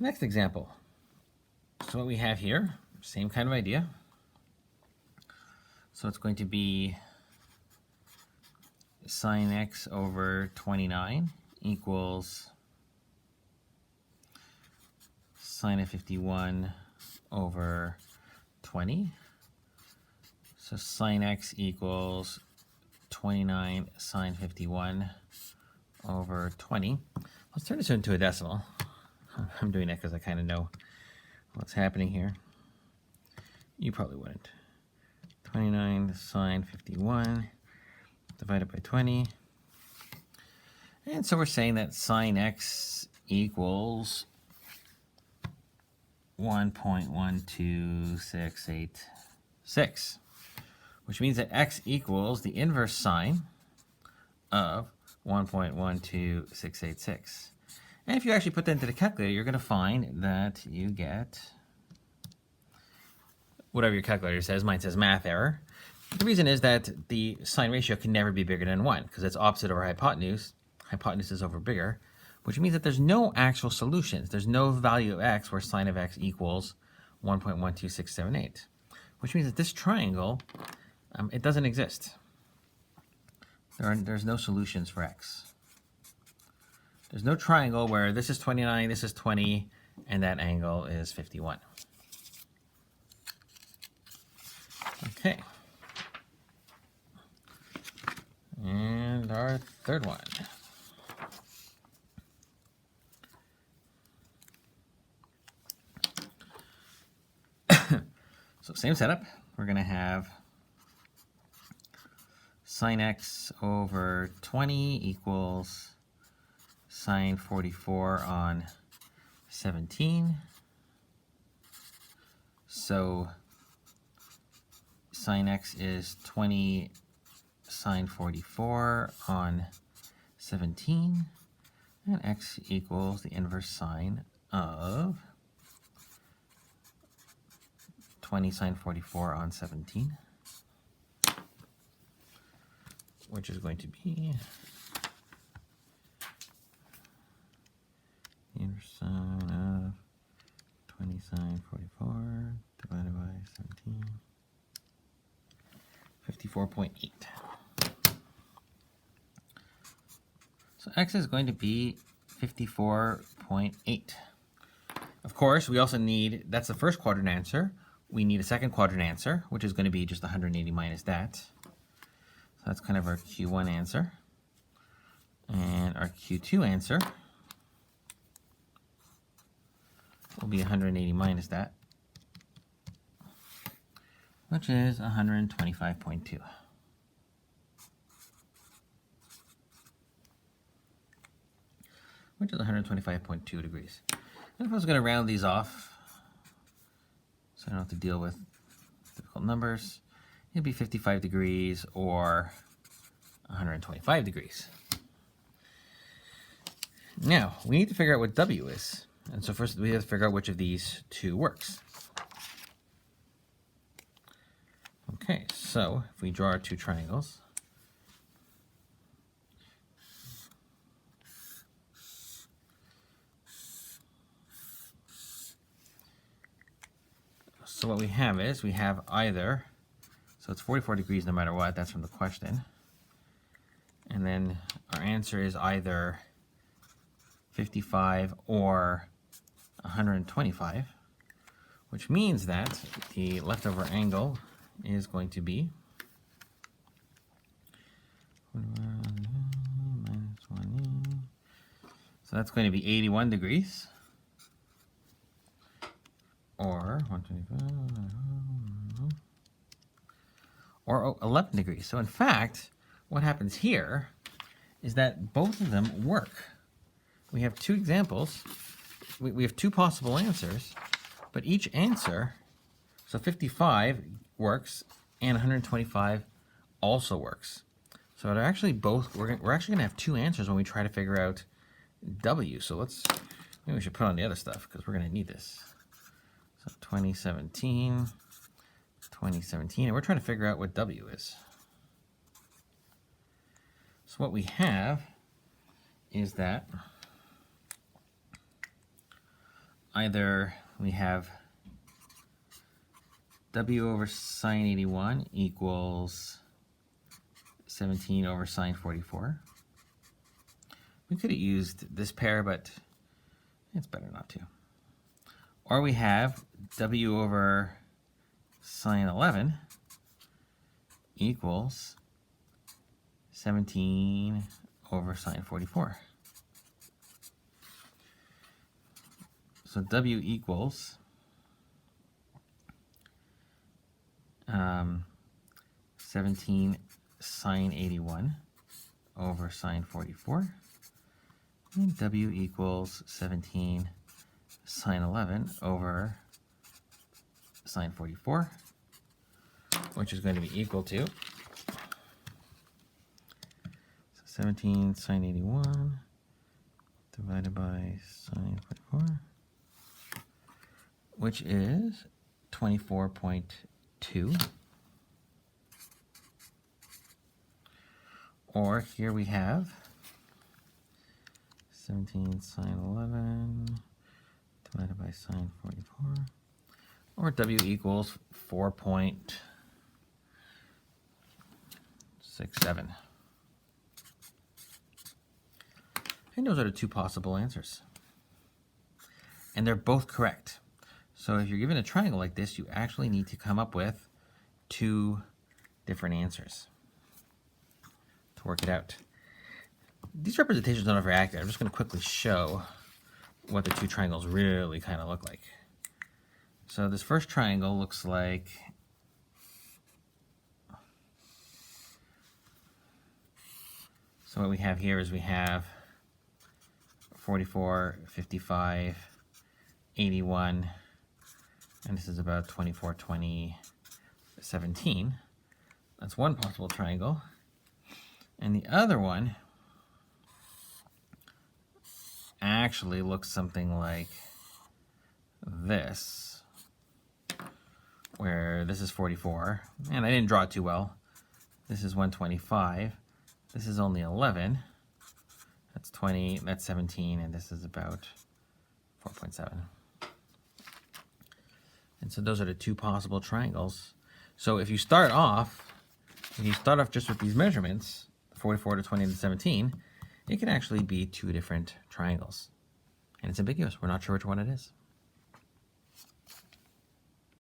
Next example. So what we have here, same kind of idea. So it's going to be sine x over 29 equals sine of 51 over 20. So sine x equals 29 sine 51 over 20. Let's turn this into a decimal. I'm doing that because I kind of know what's happening here. You probably wouldn't. 29 sine 51 divided by 20. And so we're saying that sine x equals 1.12686, which means that x equals the inverse sine of 1.12686. And if you actually put that into the calculator, you're going to find that you get whatever your calculator says. Mine says math error. The reason is that the sine ratio can never be bigger than 1 because it's opposite over hypotenuse. Hypotenuse is over bigger, which means that there's no actual solutions. There's no value of x where sine of x equals 1.12678, which means that this triangle, it doesn't exist. There's no solutions for x. There's no triangle where this is 29, this is 20, and that angle is 51. Okay. And our third one. So same setup. We're going to have sine x over 20 equals sine 44 on 17. So sine x is 20 sine 44 on 17, and x equals the inverse sine of 20 sine 44 on 17, which is going to be the inverse sine of 20 sine 44 divided by 17, 54.8. So x is going to be 54.8. Of course, we also need, that's the first quadrant answer. We need a second quadrant answer, which is going to be just 180 minus that. So that's kind of our Q1 answer. And our Q2 answer will be 180 minus that, which is 125.2. Which is 125.2 degrees. And if I was going to round these off, so I don't have to deal with difficult numbers, it'd be 55 degrees or 125 degrees. Now, we need to figure out what W is. And so first we have to figure out which of these two works. Okay, so if we draw our two triangles, so what we have is we have either, so it's 44 degrees no matter what, that's from the question. And then our answer is either 55 or 125, which means that the leftover angle is going to be so that's going to be 81 degrees or 125 or 11 degrees. So in fact, what happens here is that both of them work. We have two examples. We have two possible answers, but each answer, so 55 works and 125 also works. So they're actually both, we're actually gonna have two answers when we try to figure out W. So maybe we should put on the other stuff because we're gonna need this. So 2017, and we're trying to figure out what W is. So what we have is that either we have W over sine 81 equals 17 over sine 44. We could have used this pair, but it's better not to. Or we have W over sine 11 equals 17 over sine 44. So W equals 17 sine 81 over sine 44. And W equals 17 sine 11 over sine 44, which is going to be equal to 17 sine 81 divided by sine 44, which is 24.2. Or here we have 17 sine 11 divided by sine 44, or W equals 4.67. And those are the two possible answers. And they're both correct. So if you're given a triangle like this, you actually need to come up with two different answers to work it out. These representations are not very accurate. I'm just going to quickly show what the two triangles really kind of look like. So this first triangle looks like so what we have here is we have 44, 55, 81, and this is about 24, 20, 17. That's one possible triangle. And the other one actually looks something like this, where this is 44, and I didn't draw it too well. This is 125. This is only 11. That's 20, that's 17, and this is about 4.7. And so those are the two possible triangles. So if you start off just with these measurements, 44 to 20 to 17, it can actually be two different triangles. And it's ambiguous. We're not sure which one it is.